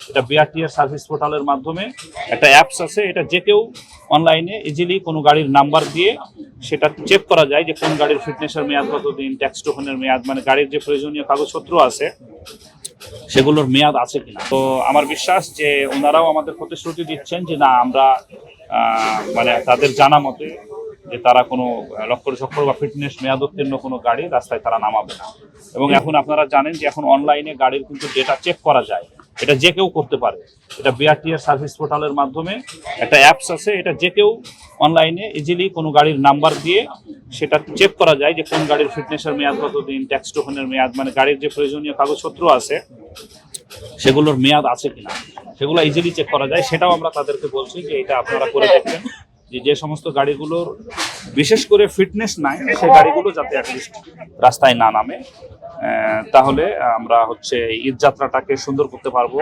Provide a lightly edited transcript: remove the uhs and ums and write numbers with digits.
এটা বিআরটিএর সার্ভিস পোর্টালের মাধ্যমে একটা অ্যাপস আছে, এটা যে কেউ অনলাইনে ইজিলি কোনো গাড়ির নাম্বার দিয়ে সেটা চেক করা যায় যে কোন গাড়ির ফিটনেসের মেয়াদ কতদিন, ট্যাক্স টোকনের মেয়াদ, মানে গাড়ির যে প্রয়োজনীয় কাগজপত্র আছে সেগুলোর মেয়াদ আছে কিনা। তো আমার বিশ্বাস যে ওনারাও আমাদের প্রতিশ্রুতি দিচ্ছেন যে না, আমরা মানে তাদের জানা মতে যে তারা কোনো লক্ষ্য চক্কর বা ফিটনেস মেয়াদ উত্তীর্ণ কোনো গাড়ি রাস্তায় তারা নামাবে না। এবং এখন আপনারা জানেন যে এখন অনলাইনে গাড়ির কিন্তু ডেটা চেক করা যায়, এটা যে কেউ করতে পারে। এটা বিআরটিএর সার্ভিস পোর্টালের মাধ্যমে একটা অ্যাপস আছে, এটা যে কেউ অনলাইনে ইজিলি কোনো গাড়ির নাম্বার দিয়ে সেটা চেক করা যায় যে কোন গাড়ির ফিটনেসের মেয়াদ কতদিন, ট্যাক্স টোকনের মেয়াদ, মানে গাড়ির যে প্রয়োজনীয় কাগজপত্র আছে সেগুলোর মেয়াদ আছে কিনা সেগুলো ইজিলি চেক করা যায়। সেটাও আমরা তাদেরকে বলছি যে এটা আপনারা করে দেখবেন, যে সমস্ত গাড়িগুলোর বিশেষ করে ফিটনেস নাই সে গাড়িগুলো যাতে অ্যাটলিস্ট রাস্তায় না নামে, তাহলে আমরা ঈদ যাত্রাটাকে সুন্দর করতে পারবো।